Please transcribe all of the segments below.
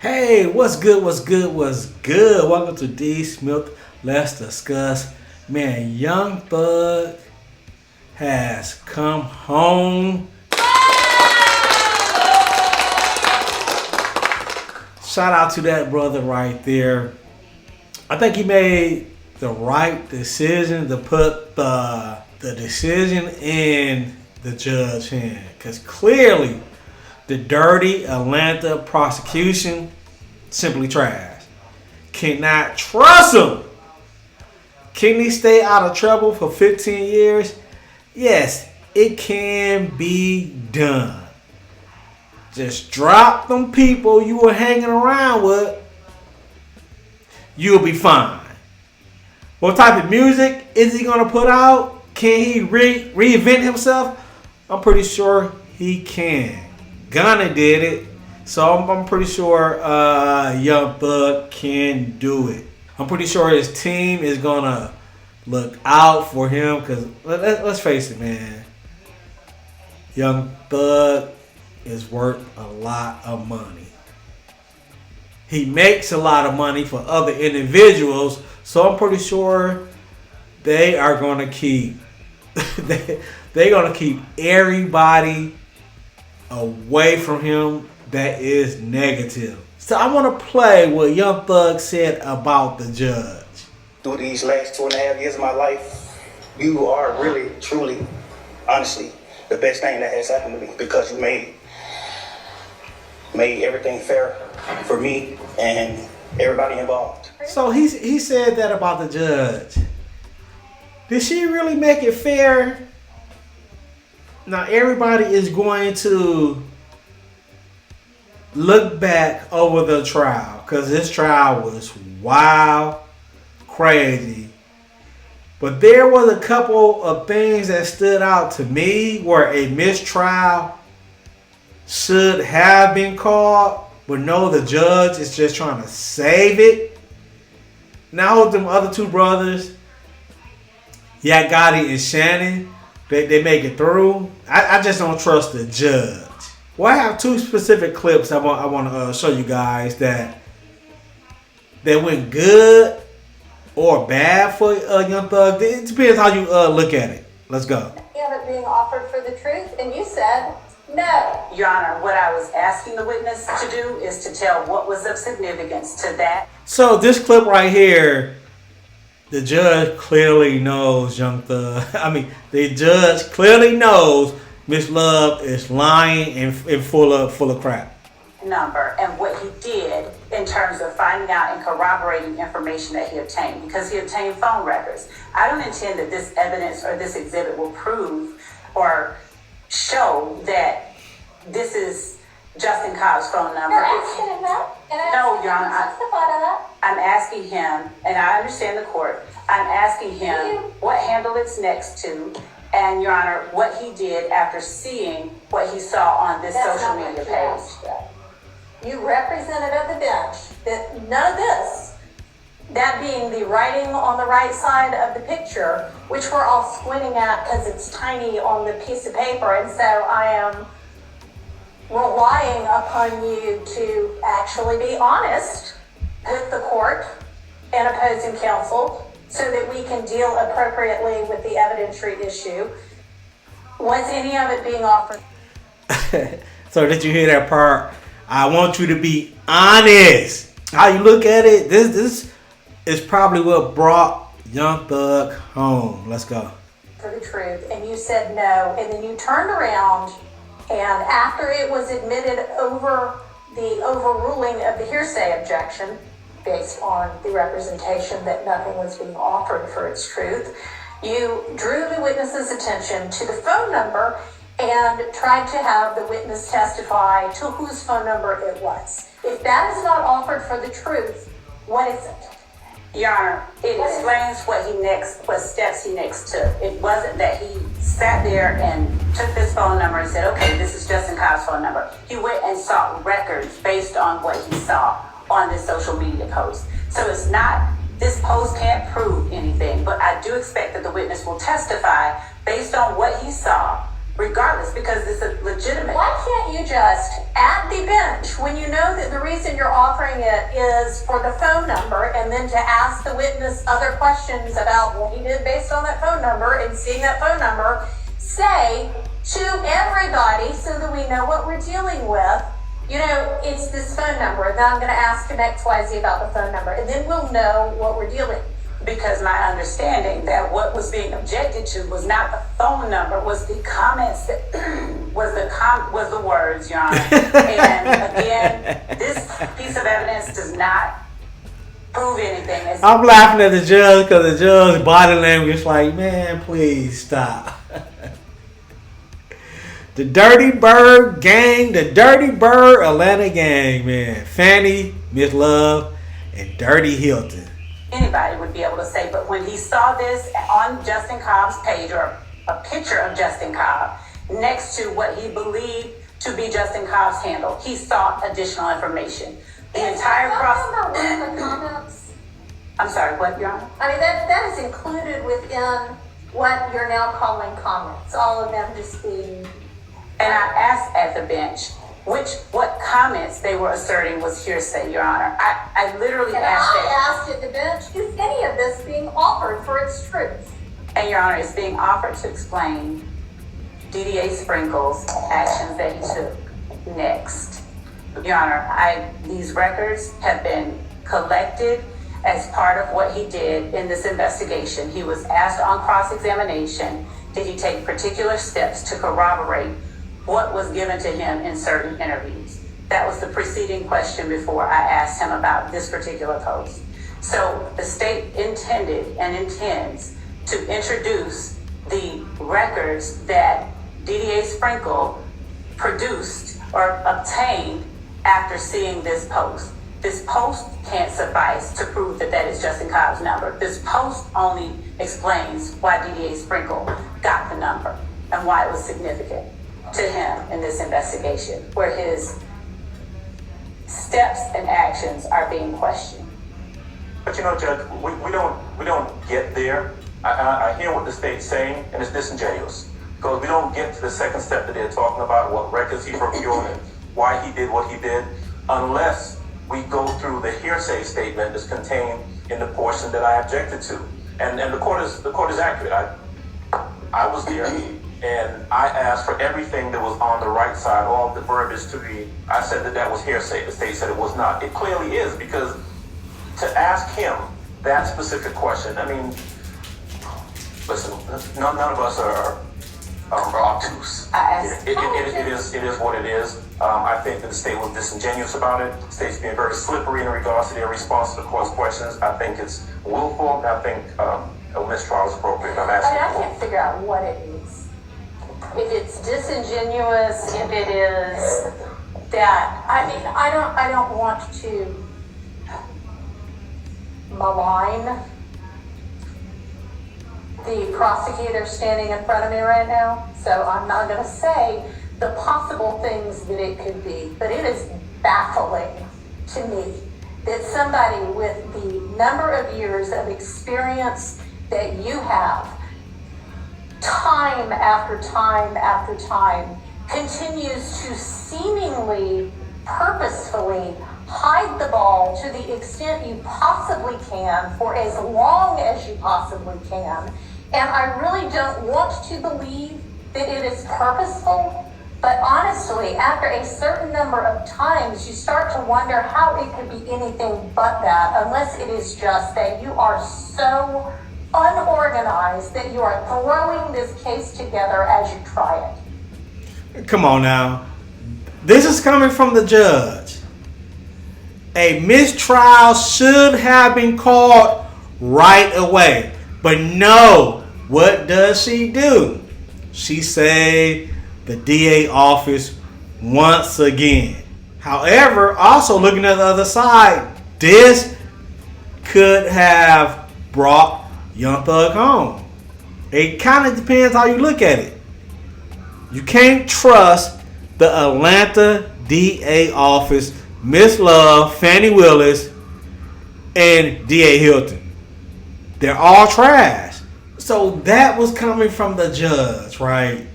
Hey, what's good? What's good? What's good? Welcome to D Smith. Let's discuss. Man, Young Thug has come home. Shout out to that brother right there. I think he made the right decision to put the decision in the judge's hand. Because clearly, the dirty Atlanta prosecution simply trash. Cannot trust him. Can he stay out of trouble for 15 years? Yes, it can be done. Just drop them people you were hanging around with. You'll be fine. What type of music is he going to put out? Can he reinvent himself? I'm pretty sure he can. Gunna did it. So I'm pretty sure Young Thug can do it. I'm pretty sure his team is going to look out for him because let's face it, man. Young Thug is worth a lot of money. He makes a lot of money for other individuals, so I'm pretty sure they are going to keep they're going to keep everybody away from him that is negative. So I want to play what Young Thug said about the judge. Through these last 2.5 years of my life, you are really, truly, honestly, the best thing that has happened to me because you made everything fair for me and everybody involved. So he said that about the judge. Did she really make it fair? Now everybody is going to look back over the trial because this trial was wild, crazy. But there was a couple of things that stood out to me where a mistrial should have been called, but no, the judge is just trying to save it. Now with them other two brothers, Gotti and Shannon, they make it through. I just don't trust the judge. Well, I have two specific clips I want to show you guys that went good or bad for Young Thug. It depends how you look at it. Let's go. You have it being offered for the truth, and you said no. Your Honor, what I was asking the witness to do is to tell what was of significance to that. So this clip right here, the judge clearly knows Young Thug. The judge clearly knows Miss Love is lying and full of crap. Number and what he did in terms of finding out and corroborating information that he obtained, because he obtained phone records. I don't intend that this evidence or this exhibit will prove or show that this is Justin Cobb's phone number. You're asking him that? No, Your Honor. Testify to that? I'm asking him, and I understand the court, I'm asking him what handle it's next to, and Your Honor, what he did after seeing what he saw on this social media page. You represented at the bench that none of this, that being the writing on the right side of the picture, which we're all squinting at because it's tiny on the piece of paper, and so I am relying upon you to actually be honest with the court and opposing counsel so that we can deal appropriately with the evidentiary issue. Was any of it being offered? So did you hear that part? I want you to be honest. How you look at it, this is probably what brought Young Thug home. Let's go. For the truth, and you said no, and then you turned around, and after it was admitted over the overruling of the hearsay objection, based on the representation that nothing was being offered for its truth, you drew the witness's attention to the phone number and tried to have the witness testify to whose phone number it was. If that is not offered for the truth, what is it? Your Honor, it explains what steps he next took. It wasn't that he sat there and took this phone number and said, okay, this is Justin Cobb's phone number. He went and sought records based on what he saw on this social media post. So it's not, this post can't prove anything, but I do expect that the witness will testify based on what he saw regardless, because it's a legitimate. Why can't you just, at the bench, when you know that the reason you're offering it is for the phone number, and then to ask the witness other questions about what he did based on that phone number and seeing that phone number, say to everybody so that we know what we're dealing with, you know, it's this phone number, and then I'm going to ask him XYZ about the phone number, and then we'll know what we're dealing with. Because my understanding that what was being objected to was not the phone number, was the comments that was the words, Your Honor. And again, this piece of evidence does not prove anything. I'm laughing at the judge because the judge's body language like, man, please stop. The Dirty Bird gang, the Dirty Bird Atlanta gang, man. Fannie, Miss Love, and Dirty Hilton. Anybody would be able to say, but when he saw this on Justin Cobb's page, or a picture of Justin Cobb next to what he believed to be Justin Cobb's handle, he sought additional information. The entire comments. I'm sorry, what, Your Honor? I mean, that is included within what you're now calling comments. All of them just being. And I asked at the bench what comments they were asserting was hearsay, Your Honor. I literally asked it. I asked at the bench, is any of this being offered for its truth? And Your Honor, it's being offered to explain DDA Sprinkle's actions that he took next. Your Honor, these records have been collected as part of what he did in this investigation. He was asked on cross-examination, did he take particular steps to corroborate what was given to him in certain interviews? That was the preceding question before I asked him about this particular post. So the state intended and intends to introduce the records that DDA Sprinkle produced or obtained after seeing this post. This post can't suffice to prove that that is Justin Cobb's number. This post only explains why DDA Sprinkle got the number and why it was significant to him in this investigation, where his steps and actions are being questioned. But you know, Judge, we don't get there. I hear what the state's saying, and it's disingenuous because we don't get to the second step that they're talking about, what records he procured and why he did what he did, unless we go through the hearsay statement that's contained in the portion that I objected to. And the court is accurate. I was there. And I asked for everything that was on the right side, all of the verbiage to be, I said that was hearsay. The state said it was not. It clearly is, because to ask him that specific question, I mean, listen, none of us are obtuse. It is what it is. I think that the state was disingenuous about it. The state's being very slippery in regards to their response to the court's questions. I think it's willful. I think a mistrial is appropriate. I'm asking. I can't figure out what it is. If it's disingenuous, if it is that, I mean, I don't want to malign the prosecutor standing in front of me right now, so I'm not going to say the possible things that it could be, but it is baffling to me that somebody with the number of years of experience that you have, time after time after time, continues to seemingly purposefully hide the ball to the extent you possibly can for as long as you possibly can. And I really don't want to believe that it is purposeful, but honestly, after a certain number of times, you start to wonder how it could be anything but that, unless it is just that you are so unorganized that you are throwing this case together as you try it. Come on now. This is coming from the judge. A mistrial should have been called right away. But no, what does she do? She saved the DA office once again. However, also looking at the other side, this could have brought Young Thug home. It kind of depends how you look at it. You can't trust the Atlanta DA office, Miss Love, Fannie Willis, and DA Hilton. They're all trash. So that was coming from the judge, right?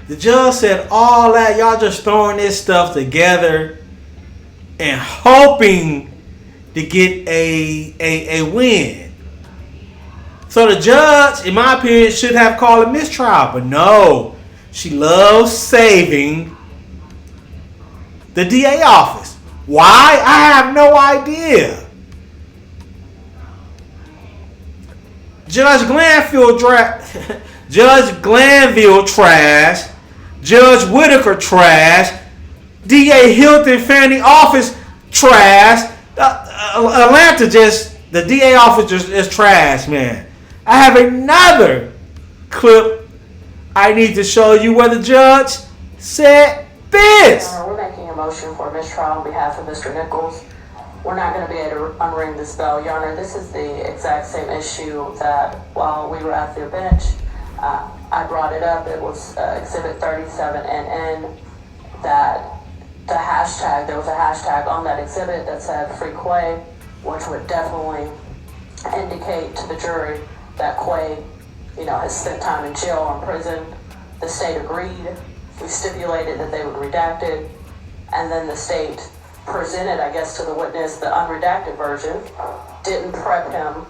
The judge said all that, y'all just throwing this stuff together and hoping to get a win. So the judge, in my opinion, should have called a mistrial. But no, she loves saving the DA office. Why? I have no idea. Judge Glanville trash. Judge Whitaker trash. DA Hilton Fanning office trash. Atlanta the DA office is trash, man. I have another clip I need to show you where the judge said this. We're making a motion for mistrial on behalf of Mr. Nichols. We're not going to be able to unring this bell, Your Honor. This is the exact same issue that while we were at their bench, I brought it up. It was Exhibit 37NN that there was a hashtag on that exhibit that said Free Quay, which would definitely indicate to the jury that Quay, has spent time in jail or in prison. The state agreed. We stipulated that they would redact it, and then the state presented, I guess, to the witness the unredacted version, didn't prep him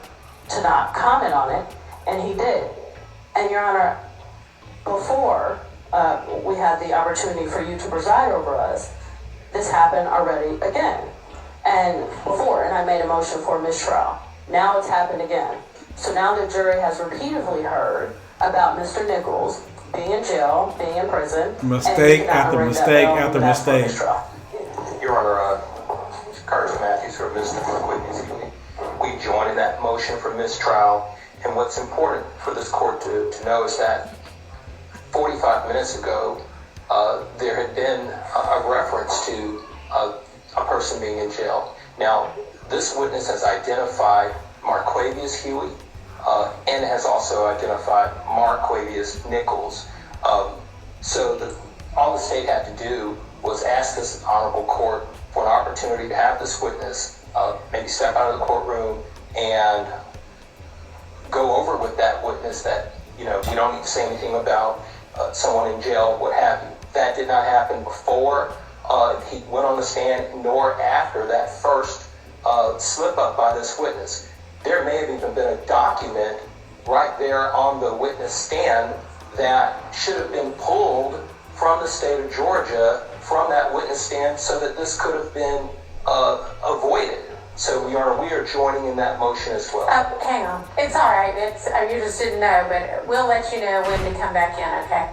to not comment on it, and he did. And Your Honor, before we had the opportunity for you to preside over us, this happened already again. And I made a motion for mistrial. Now it's happened again. So now the jury has repeatedly heard about Mr. Nichols being in jail, being in prison. Mistake after mistake after mistake. Your Honor, Carter Matthews for Mr. McQuigg. We join in that motion for mistrial. And what's important for this court to know is that 45 minutes ago, there had been a reference to a person being in jail. Now, this witness has identified Marquavius Huey and has also identified Marquavius Nichols. So all the state had to do was ask this honorable court for an opportunity to have this witness maybe step out of the courtroom and go over with that witness that, we don't need to say anything about someone in jail, what have you. That did not happen before he went on the stand, nor after that first slip up by this witness. There may have even been a document right there on the witness stand that should have been pulled from the state of Georgia from that witness stand so that this could have been avoided. So we are joining in that motion as well. Hang on. It's all right. You just didn't know, but we'll let you know when to come back in, okay?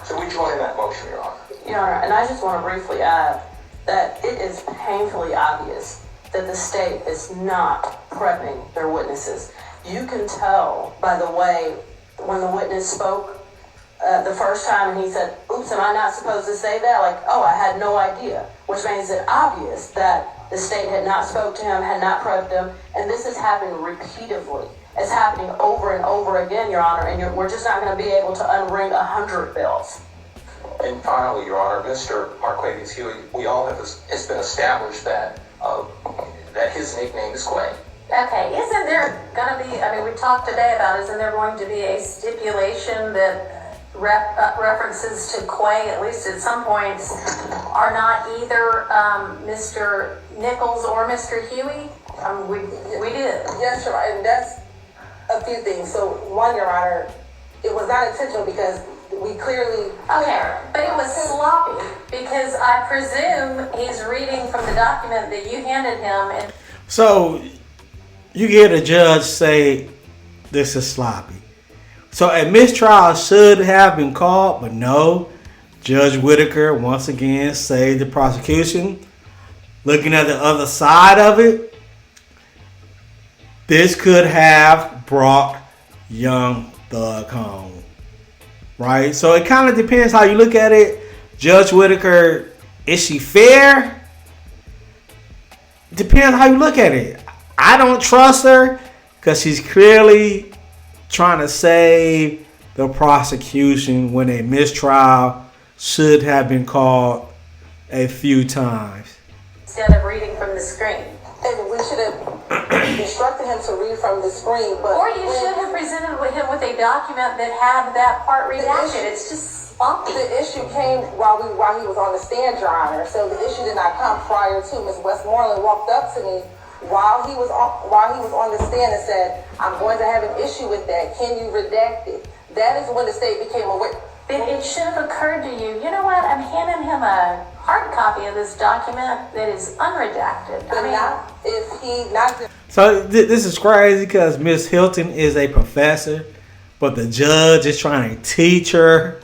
So we join in that motion, Your Honor. Your Honor, and I just want to briefly add that it is painfully obvious that the state is not prepping their witnesses. You can tell by the way when the witness spoke the first time and he said, oops, am I not supposed to say that? Like, oh, I had no idea. Which makes it obvious that the state had not spoke to him, had not prepped him, and this has happened repeatedly. It's happening over and over again, Your Honor, and we're just not going to be able to unring 100 bells. And finally, Your Honor, Mr. Marquavius Huey, it's been established that his nickname is Quay. Okay, isn't there going to be, we talked today about, isn't there going to be a stipulation that references to Quay, at least at some points, are not either Mr. Nichols or Mr. Huey? We did. Yes, Your Honor, and that's a few things. So, one, Your Honor, it was not intentional because we clearly... Okay, but it was sloppy because I presume he's reading from the document that you handed him. And so, you hear the judge say this is sloppy. So a mistrial should have been called, but no. Judge Whitaker once again saved the prosecution. Looking at the other side of it, this could have brought Young Thug home. Right? So it kind of depends how you look at it. Judge Whitaker, is she fair? Depends how you look at it. I don't trust her because she's clearly trying to save the prosecution when a mistrial should have been called a few times. Instead of reading from the screen. And we should have instructed him to read from the screen. But or you should have presented him with a document that had that part redacted. It's just... sloppy. The issue came while he was on the stand, Your Honor. So the issue did not come prior to. Ms. Westmoreland walked up to me while he was on the stand and said, "I'm going to have an issue with that. Can you redact it?" That is when the state became aware. But it should have occurred to you, you know what, I'm handing him a hard copy of this document that is unredacted. But not if he not. So this is crazy because Miss Hilton is a professor, but the judge is trying to teach her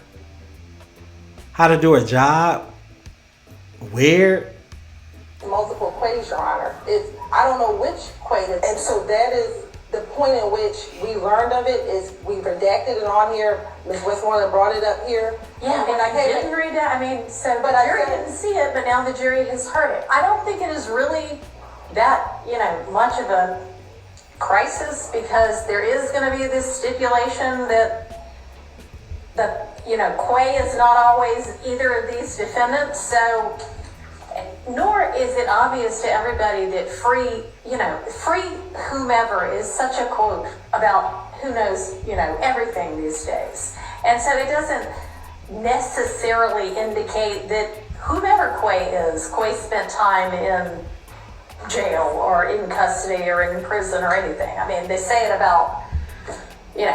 how to do her job. Weird. Multiple quays, Your Honor. I don't know which quay, and so that is the point in which we learned of it. Is we redacted it on here. Ms. Westmoreland brought it up here. Yeah, and I didn't read it. I mean, so but the jury didn't see it, but now the jury has heard it. I don't think it is really that, much of a crisis, because there is going to be this stipulation that Quay is not always either of these defendants. So, nor is it obvious to everybody that free whomever is such a quote about who knows, everything these days. And so it doesn't necessarily indicate that whomever Quay spent time in jail or in custody or in prison or anything. I mean, they say it about,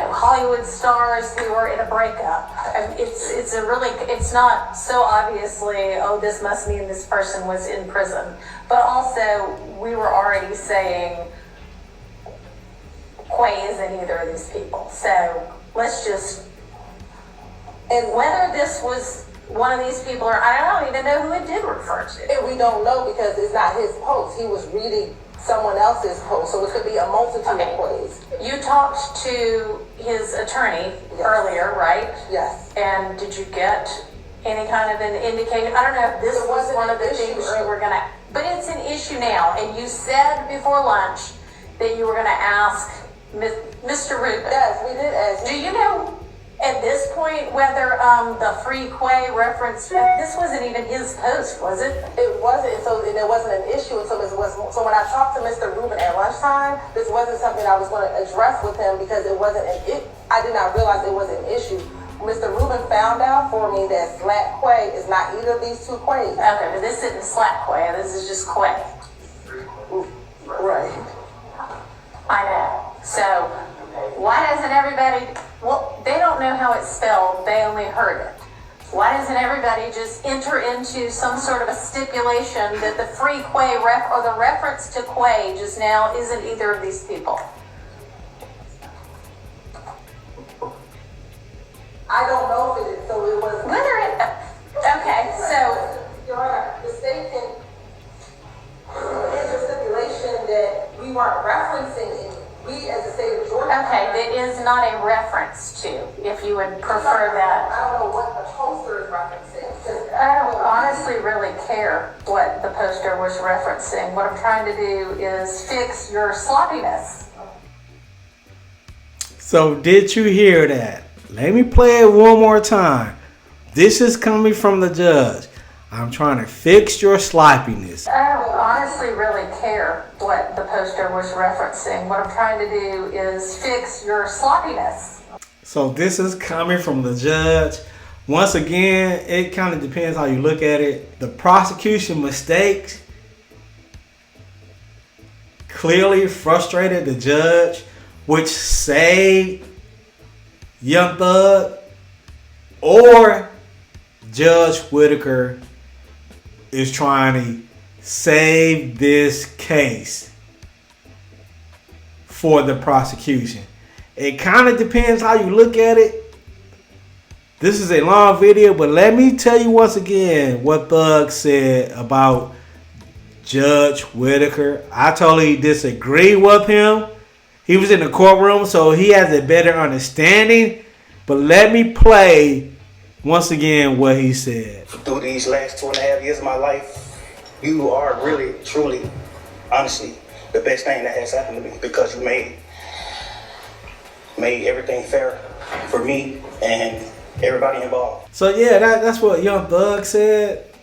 Hollywood stars who are in a breakup. And it's not so obviously, oh, this must mean this person was in prison. But also, we were already saying Quay isn't either of these people. So let's just, and whether this was one of these people or I don't even know who it did refer to. And we don't know because it's not his post. He was reading someone else's post, so it could be a multitude of quays. You talked to his attorney earlier, right? Yes. And did you get any kind of an indication? I don't know if this was one of the things you were going to, but it's an issue now. And you said before lunch that you were going to ask Mr. Rubin. Yes, we did ask. Do you know at this point whether the free Quay reference, this wasn't even his post, was it? It wasn't, and there wasn't an issue until Ms. Westmoreland. So when I talked to Mr. Rubin at lunchtime, this wasn't something I was going to address with him because it wasn't I did not realize it was an issue. Mr. Rubin found out for me that Slack Quay is not either of these two Quays. Okay, but this isn't Slack Quay, this is just Quay. Right. I know. So why doesn't everybody, well, they don't know how it's spelled, they only heard it. Why doesn't everybody just enter into some sort of a stipulation that the free Quay or the reference to Quay just now isn't either of these people? I don't know if it is, so it was. Okay, so. Your Honor, the state can enter stipulation that we weren't referencing it. We, as the state of Georgia. Okay, that is not a reference to, if you would prefer that. I don't know what the poster is referencing. I don't honestly really care what the poster was referencing. What I'm trying to do is fix your sloppiness. So did you hear that? Let me play it one more time. This is coming from the judge. I'm trying to fix your sloppiness. I don't honestly really care what the poster was referencing. What I'm trying to do is fix your sloppiness. So this is coming from the judge. Once again, it kind of depends how you look at it. The prosecution mistakes clearly frustrated the judge, which saved Young Thug, or Judge Whitaker is trying to save this case for the prosecution. It kind of depends how you look at it. This is a long video, but let me tell you once again what Thug said about Judge Whitaker. I totally disagree with him. He was in the courtroom, so he has a better understanding. But let me play once again what he said. Through these last 2.5 years of my life, you are really, truly, honestly, the best thing that has happened to me because you made everything fair for me and everybody involved. So yeah, that's what Young Thug said.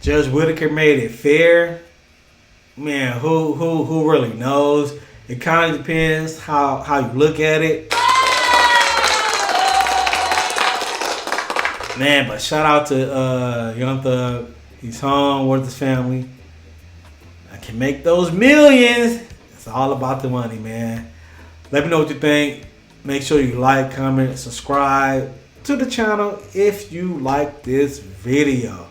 Judge Whitaker made it fair. Man, who really knows? It kind of depends how you look at it. Man, but shout out to Young Thug. He's home with his family. I can make those millions. It's all about the money, man. Let me know what you think. Make sure you like, comment, subscribe to the channel if you like this video.